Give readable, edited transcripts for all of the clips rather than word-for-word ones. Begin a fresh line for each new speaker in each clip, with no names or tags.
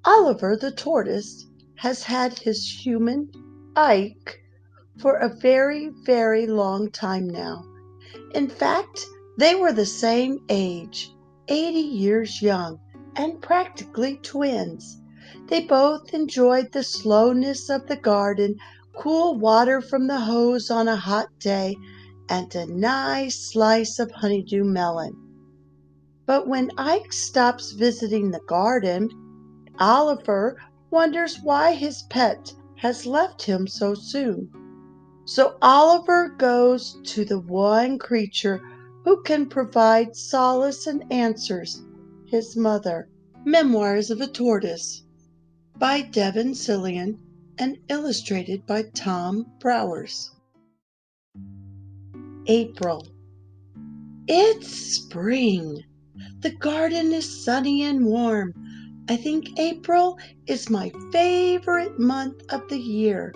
Oliver the tortoise has had his human, Ike, for a very, very long time now. In fact, they were the same age, 80 years young, and practically twins. They both enjoyed the slowness of the garden, cool water from the hose on a hot day, and a nice slice of honeydew melon. But when Ike stops visiting the garden, Oliver wonders why his pet has left him so soon. So Oliver goes to the one creature who can provide solace and answers, his mother. Memoirs of a Tortoise by Devin Scillian and illustrated by Tom Browers. April. It's spring. The garden is sunny and warm. I think April is my favorite month of the year.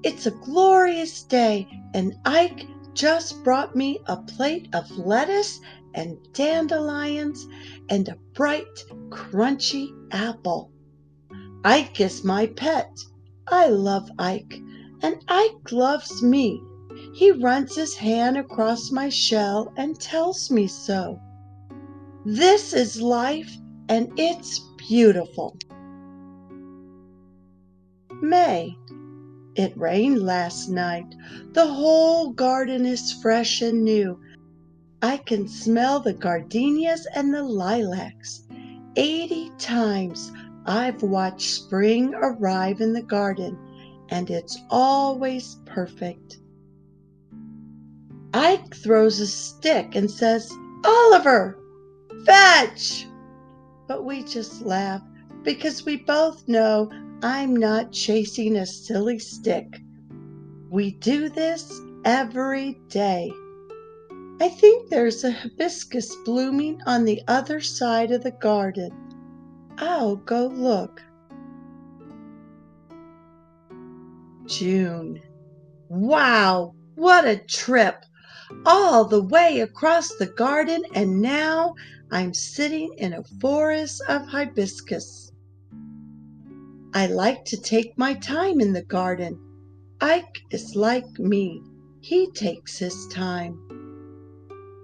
It's a glorious day, and Ike just brought me a plate of lettuce and dandelions and a bright, crunchy apple. Ike is my pet. I love Ike, and Ike loves me. He runs his hand across my shell and tells me so. This is life, and it's beautiful. May. It rained last night. The whole garden is fresh and new. I can smell the gardenias and the lilacs. 80 times I've watched spring arrive in the garden, and it's always perfect. Ike throws a stick and says, "Oliver, fetch!" But we just laugh because we both know I'm not chasing a silly stick. We do this every day. I think there's a hibiscus blooming on the other side of the garden. I'll go look. June. Wow, what a trip! All the way across the garden, and now I'm sitting in a forest of hibiscus. I like to take my time in the garden. Ike is like me. He takes his time.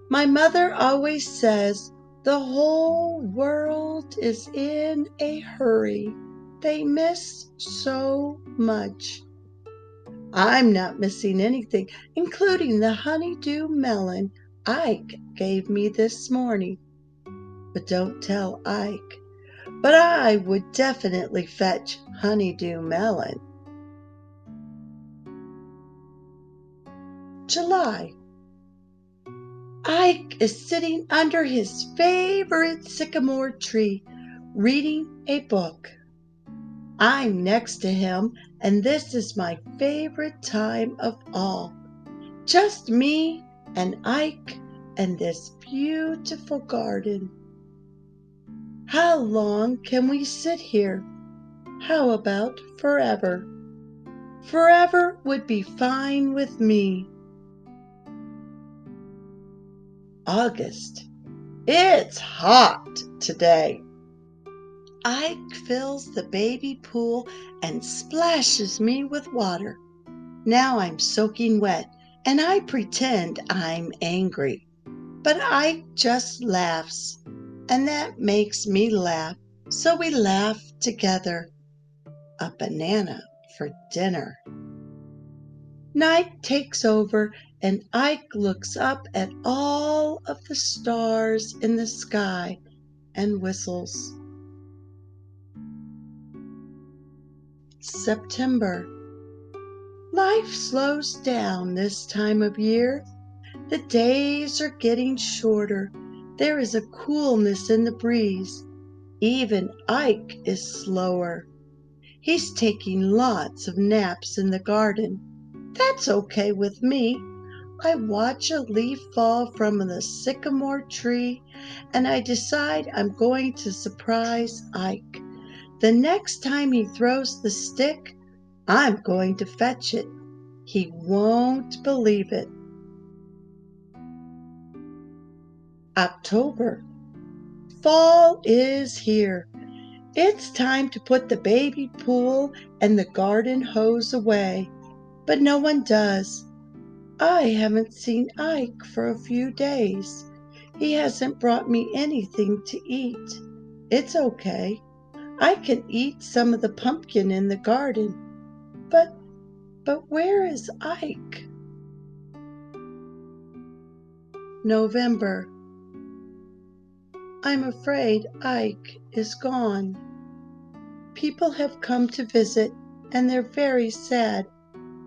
My mother always says the whole world is in a hurry. They miss so much. I'm not missing anything, including the honeydew melon Ike gave me this morning. But don't tell Ike. But I would definitely fetch honeydew melon. July. Ike is sitting under his favorite sycamore tree, reading a book. I'm next to him, and this is my favorite time of all. Just me and Ike and this beautiful garden. How long can we sit here? How about forever? Forever would be fine with me. August. It's hot today. Ike fills the baby pool and splashes me with water. Now I'm soaking wet, and I pretend I'm angry. But Ike just laughs, and that makes me laugh. So we laugh together. A banana for dinner. Night takes over, and Ike looks up at all of the stars in the sky and whistles. September. Life slows down this time of year. The days are getting shorter. There is a coolness in the breeze. Even Ike is slower. He's taking lots of naps in the garden. That's okay with me. I watch a leaf fall from the sycamore tree, and I decide I'm going to surprise Ike. The next time he throws the stick, I'm going to fetch it. He won't believe it. October. Fall is here. It's time to put the baby pool and the garden hose away, but no one does. I haven't seen Ike for a few days. He hasn't brought me anything to eat. It's okay. I can eat some of the pumpkin in the garden. But where is Ike? November. I'm afraid Ike is gone. People have come to visit, and they're very sad,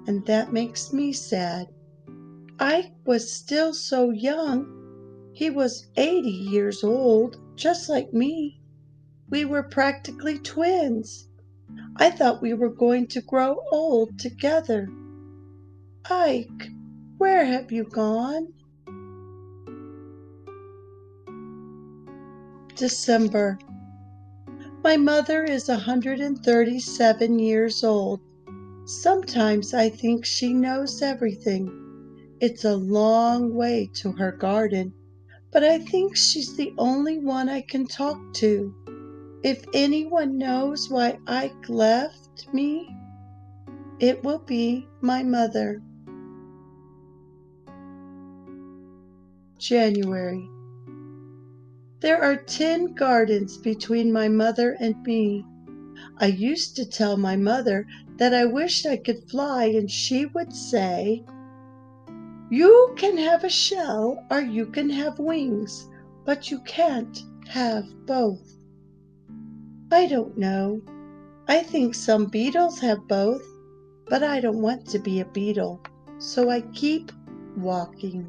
and that makes me sad. Ike was still so young. He was 80 years old, just like me. We were practically twins. I thought we were going to grow old together. Ike, where have you gone? December. My mother is 137 years old. Sometimes I think she knows everything. It's a long way to her garden, but I think she's the only one I can talk to. If anyone knows why Ike left me, it will be my mother. January. There are 10 gardens between my mother and me. I used to tell my mother that I wished I could fly, and she would say, "You can have a shell or you can have wings, but you can't have both." I don't know. I think some beetles have both, but I don't want to be a beetle, so I keep walking.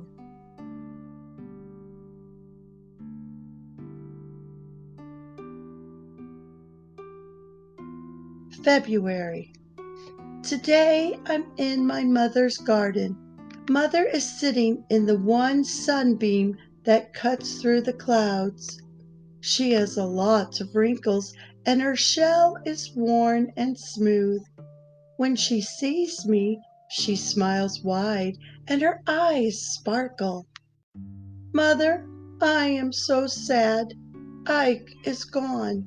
February. Today I'm in my mother's garden. Mother is sitting in the one sunbeam that cuts through the clouds. She has a lot of wrinkles, and her shell is worn and smooth. When she sees me, she smiles wide, and her eyes sparkle. "Mother, I am so sad. Ike is gone."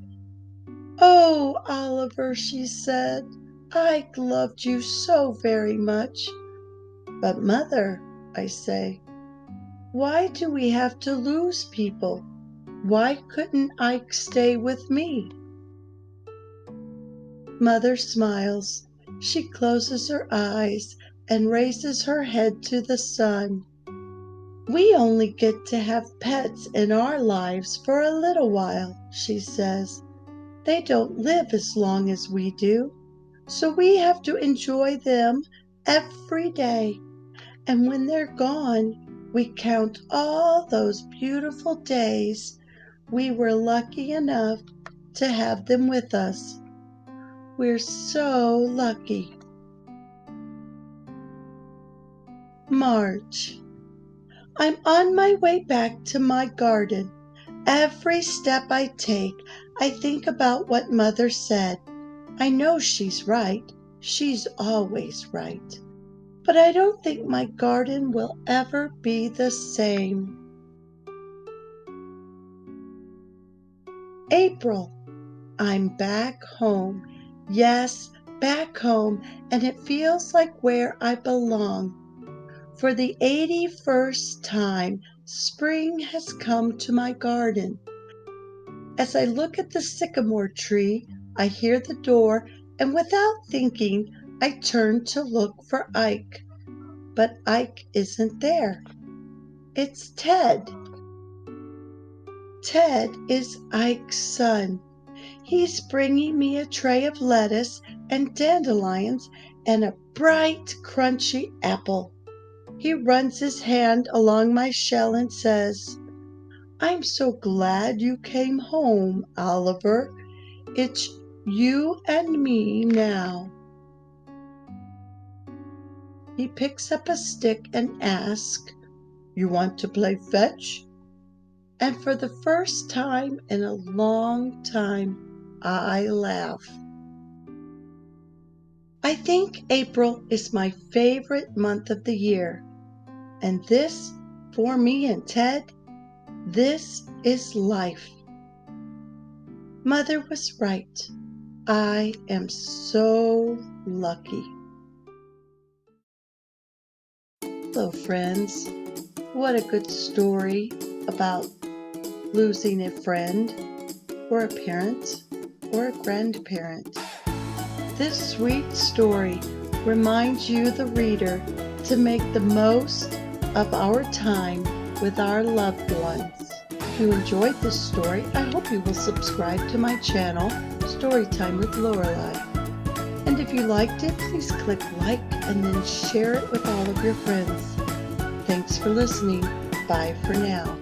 "Oh, Oliver," she said, "Ike loved you so very much." "But mother," I say, "why do we have to lose people? Why couldn't Ike stay with me?" Mother smiles. She closes her eyes and raises her head to the sun. "We only get to have pets in our lives for a little while," she says. "They don't live as long as we do, so we have to enjoy them every day. And when they're gone, we count all those beautiful days we were lucky enough to have them with us. We're so lucky." March. I'm on my way back to my garden. Every step I take, I think about what Mother said. I know she's right. She's always right. But I don't think my garden will ever be the same. April. I'm back home. Yes, back home, and it feels like where I belong. For the 81st time, spring has come to my garden. As I look at the sycamore tree, I hear the door, and without thinking, I turn to look for Ike. But Ike isn't there. It's Ted. Ted is Ike's son. He's bringing me a tray of lettuce and dandelions and a bright, crunchy apple. He runs his hand along my shell and says, "I'm so glad you came home, Oliver. It's you and me now." He picks up a stick and asks, "You want to play fetch?" And for the first time in a long time, I laugh. I think April is my favorite month of the year. And this, for me and Ted, this is life. Mother was right. I am so lucky. Hello, friends. What a good story about losing a friend, or a parent, or a grandparent. This sweet story reminds you, the reader, to make the most of our time with our loved ones. If you enjoyed this story, I hope you will subscribe to my channel, Storytime with Lorelei. And if you liked it, please click like and then share it with all of your friends. Thanks for listening. Bye for now.